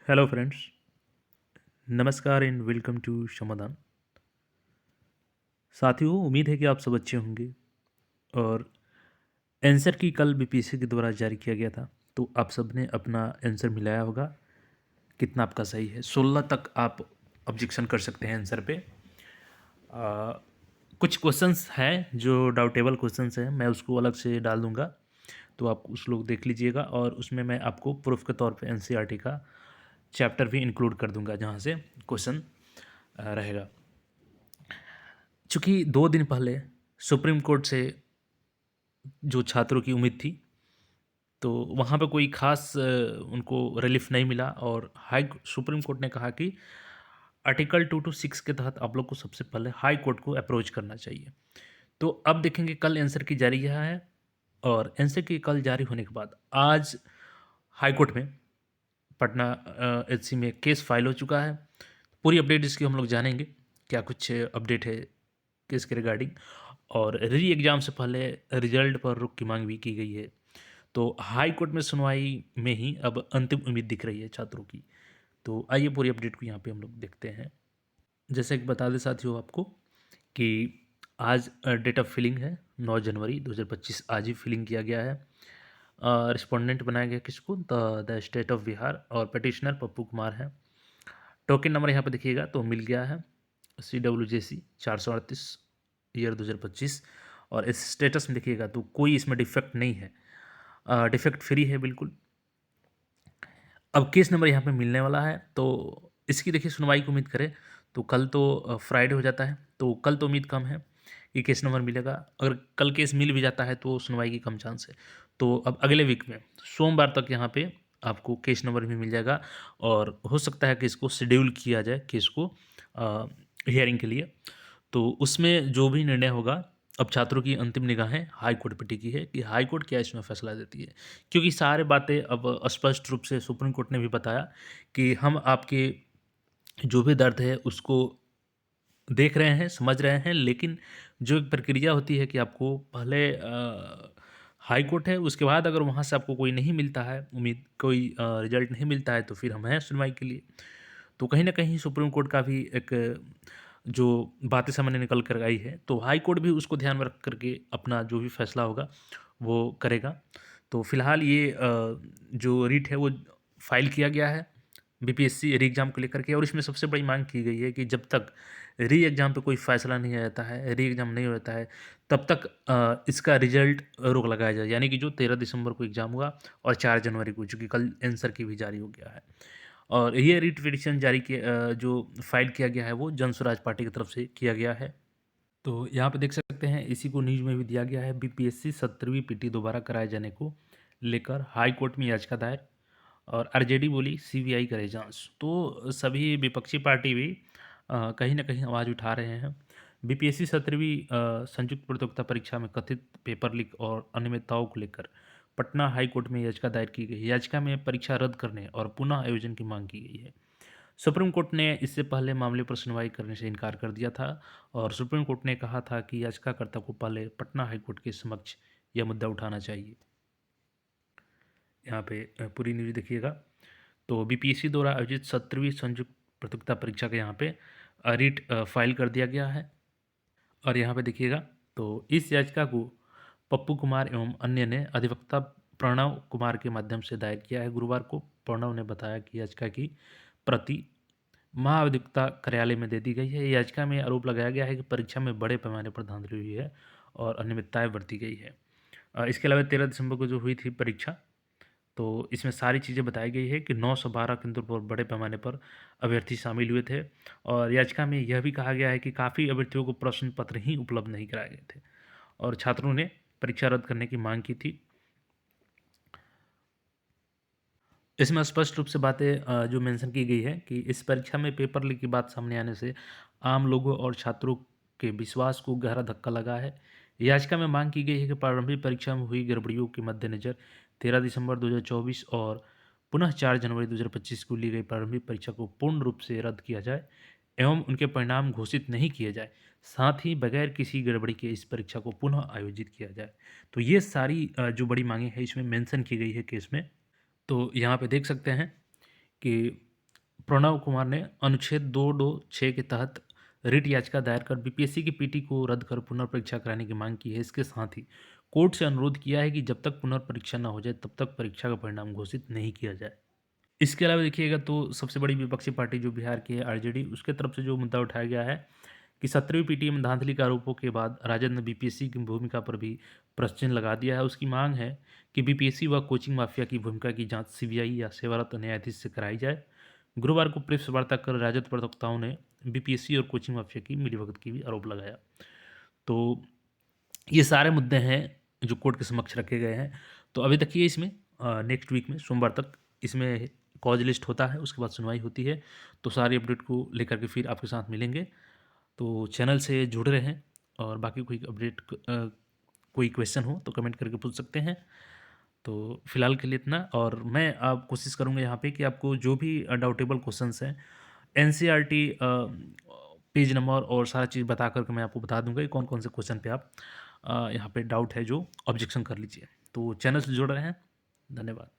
Hello friends, नमस्कार and welcome to समाधान। साथियों, उम्मीद है कि आप सब अच्छे होंगे। और आंसर की कल बीपीएससी के द्वारा जारी किया गया था, तो आप सब ने अपना आंसर मिलाया होगा। कितना आपका सही है? 16 तक आप ऑब्जेक्शन कर सकते हैं आंसर पे। आ, कुछ क्वेश्चंस हैं जो डाउटेबल क्वेश्चंस हैं, मैं उसको अलग से डाल दूंगा, तो आप उस लोग देख लीजिएगा। और उसमें मैं आपको प्रूफ के तौर पे एनसीईआरटी का चैप्टर भी इंक्लूड कर दूंगा जहाँ से क्वेश्चन रहेगा। चूँकि 2 दिन पहले सुप्रीम कोर्ट से जो छात्रों की उम्मीद थी, तो वहाँ पे कोई ख़ास उनको रिलीफ़ नहीं मिला। और हाई सुप्रीम कोर्ट ने कहा कि आर्टिकल 2 टू 6 के तहत आप लोग को सबसे पहले हाई कोर्ट को अप्रोच करना चाहिए। तो अब देखेंगे कल आंसर की जारी यह है। और आंसर की कल जारी होने के बाद आज हाई कोर्ट में पटना एचसी में केस फाइल हो चुका है। पूरी अपडेट इसकी हम लोग जानेंगे, क्या कुछ अपडेट है केस के रिगार्डिंग। और री एग्ज़ाम से पहले रिजल्ट पर रुख की मांग भी की गई है। तो हाई कोर्ट में सुनवाई में ही अब अंतिम उम्मीद दिख रही है छात्रों की। तो आइए पूरी अपडेट को यहाँ पे हम लोग देखते हैं। जैसे कि बता दें साथियों आपको कि आज डेट ऑफ फिलिंग है 9 जनवरी 2025। आज ही फिलिंग किया गया है। रिस्पोंडेंट बनाया गया किसको? The state of Bihar. और पटिशनर पप्पू कुमार है। टोकन नंबर यहाँ पे देखिएगा तो मिल गया है CWJC 438 ईयर 2025। और इस स्टेटस में देखिएगा तो कोई इसमें डिफेक्ट नहीं है, डिफेक्ट फ्री है बिल्कुल। अब केस नंबर यहाँ पे मिलने वाला है, तो इसकी देखिए सुनवाई की उम्मीद करें तो कल तो फ्राइडे हो जाता है, तो कल तो उम्मीद कम है कि केस नंबर मिलेगा। अगर कल केस मिल भी जाता है तो सुनवाई की कम चांस है। तो अब अगले वीक में सोमवार तक यहाँ पे आपको केस नंबर भी मिल जाएगा। और हो सकता है कि इसको शेड्यूल किया जाए केस को हियरिंग के लिए। तो उसमें जो भी निर्णय होगा, अब छात्रों की अंतिम निगाहें हाई कोर्ट पे टिकी है कि हाई कोर्ट क्या इसमें फैसला देती है। क्योंकि सारे बातें अब स्पष्ट रूप से सुप्रीम कोर्ट ने भी बताया कि हम आपके जो भी दर्द है उसको देख रहे हैं, समझ रहे हैं, लेकिन जो एक प्रक्रिया होती है कि आपको पहले हाई कोर्ट है, उसके बाद अगर वहाँ से आपको कोई नहीं मिलता है, उम्मीद कोई रिजल्ट नहीं मिलता है, तो फिर हम हैं सुनवाई के लिए। तो कहीं न कहीं सुप्रीम कोर्ट का भी एक जो बातें सामने निकल कर आई है, तो हाई कोर्ट भी उसको ध्यान में रख कर के अपना जो भी फैसला होगा, वो करेगा। तो फिलहाल ये जो रिट है वो फाइल किया गया है बीपीएससी री एग्ज़ाम को लेकर के। और इसमें सबसे बड़ी मांग की गई है कि जब तक री एग्ज़ाम पे कोई फ़ैसला नहीं आ जाता है, री एग्ज़ाम नहीं होता है, तब तक इसका रिज़ल्ट रोक लगाया जाए। यानी कि जो 13 दिसंबर को एग्ज़ाम हुआ और 4 जनवरी को, चूँकि कल आंसर की भी जारी हो गया है। और ये रिट पिटीशन जारी किया जो फाइल किया गया है वो जन स्वराज पार्टी की तरफ से किया गया है। तो यहाँ पे देख सकते हैं, इसी को न्यूज़ में भी दिया गया है। बीपीएससी 17वीं पीटी दोबारा कराए जाने को लेकर हाई कोर्ट में याचिका दायर। और आरजेडी बोली सीबीआई करे जांच। तो सभी विपक्षी पार्टी भी कहीं ना कहीं आवाज़ उठा रहे हैं। बीपीएससी 17वीं संयुक्त प्रतियोगिता परीक्षा में कथित पेपर लीक और अनियमितताओं को लेकर पटना हाई कोर्ट में याचिका दायर की गई है। याचिका में परीक्षा रद्द करने और पुनः आयोजन की मांग की गई है। सुप्रीम कोर्ट ने इससे पहले मामले पर सुनवाई करने से इनकार कर दिया था। और सुप्रीम कोर्ट ने कहा था कि याचिकाकर्ता को पहले पटना हाई कोर्ट के समक्ष यह मुद्दा उठाना चाहिए। यहाँ पे पूरी न्यूज़ देखिएगा। तो बीपीएससी द्वारा आयोजित 17वीं संयुक्त प्रतियोगिता परीक्षा के यहाँ पे रिट फाइल कर दिया गया है। और यहाँ पे देखिएगा तो इस याचिका को पप्पू कुमार एवं अन्य ने अधिवक्ता प्रणव कुमार के माध्यम से दायर किया है। गुरुवार को प्रणव ने बताया कि याचिका की प्रति महाधिवक्ता कार्यालय में दे दी गई है। याचिका में आरोप लगाया गया है कि परीक्षा में बड़े पैमाने पर धांधली हुई है और अनियमितताएं बरती गई है। इसके अलावा 13 दिसंबर को जो हुई थी परीक्षा, तो इसमें सारी चीज़ें बताई गई है कि 912 केंद्रों पर बड़े पैमाने पर अभ्यर्थी शामिल हुए थे। और याचिका में यह भी कहा गया है कि काफ़ी अभ्यर्थियों को प्रश्न पत्र ही उपलब्ध नहीं कराए गए थे और छात्रों ने परीक्षा रद्द करने की मांग की थी। इसमें स्पष्ट रूप से बातें जो मेंशन की गई है कि इस परीक्षा में पेपर लीक की बात सामने आने से आम लोगों और छात्रों के विश्वास को गहरा धक्का लगा है। याचिका में मांग की गई है कि प्रारंभिक परीक्षा में हुई गड़बड़ियों के मद्देनज़र 13 दिसंबर 2024 और पुनः 4 जनवरी 2025 को ली गई प्रारंभिक परीक्षा को पूर्ण रूप से रद्द किया जाए एवं उनके परिणाम घोषित नहीं किए जाए। साथ ही बगैर किसी गड़बड़ी के इस परीक्षा को पुनः आयोजित किया जाए। तो ये सारी जो बड़ी मांगे हैं इसमें मेंशन की गई है केस में। तो यहाँ पे देख सकते हैं कि प्रणव कुमार ने अनुच्छेद 226 के तहत रिट याचिका दायर कर बीपीएससी की पीटी को रद्द कर पुनर्परीक्षा कराने की मांग की है। इसके साथ ही कोर्ट से अनुरोध किया है कि जब तक पुनर्परीक्षा न हो जाए तब तक परीक्षा का परिणाम घोषित नहीं किया जाए। इसके अलावा देखिएगा तो सबसे बड़ी विपक्षी पार्टी जो बिहार की है आरजेडी, उसके तरफ से जो मुद्दा उठाया गया है कि 17वीं पीटीए में धांधली के आरोपों के बाद राजद ने बीपीएससी की भूमिका पर भी प्रश्न चिन्ह लगा दिया है। उसकी मांग है कि बीपीएससी व कोचिंग माफिया की भूमिका की जांच सीबीआई या सेवारत न्यायाधीश से कराई जाए। गुरुवार को प्रेस वार्ता कर राजद प्रवक्ताओं ने बीपीएससी और कोचिंग माफिया की मिलीभगत की भी आरोप लगाया। तो ये सारे मुद्दे हैं जो कोर्ट के समक्ष रखे गए हैं। तो अभी तक ये इसमें नेक्स्ट वीक में सोमवार तक इसमें कॉज लिस्ट होता है, उसके बाद सुनवाई होती है। तो सारी अपडेट को लेकर के फिर आपके साथ मिलेंगे। तो चैनल से जुड़े रहें और बाकी कोई अपडेट कोई क्वेश्चन हो तो कमेंट करके पूछ सकते हैं। तो फिलहाल के लिए इतना, और मैं आप कोशिश करूँगा यहाँ पे कि आपको जो भी डाउटेबल क्वेश्चंस हैं एनसीईआरटी पेज नंबर और सारा चीज़ बता करके मैं आपको बता दूंगा कि कौन कौन से क्वेश्चन पे आप यहाँ पे डाउट है जो ऑब्जेक्शन कर लीजिए। तो चैनल से जुड़ रहे हैं। धन्यवाद।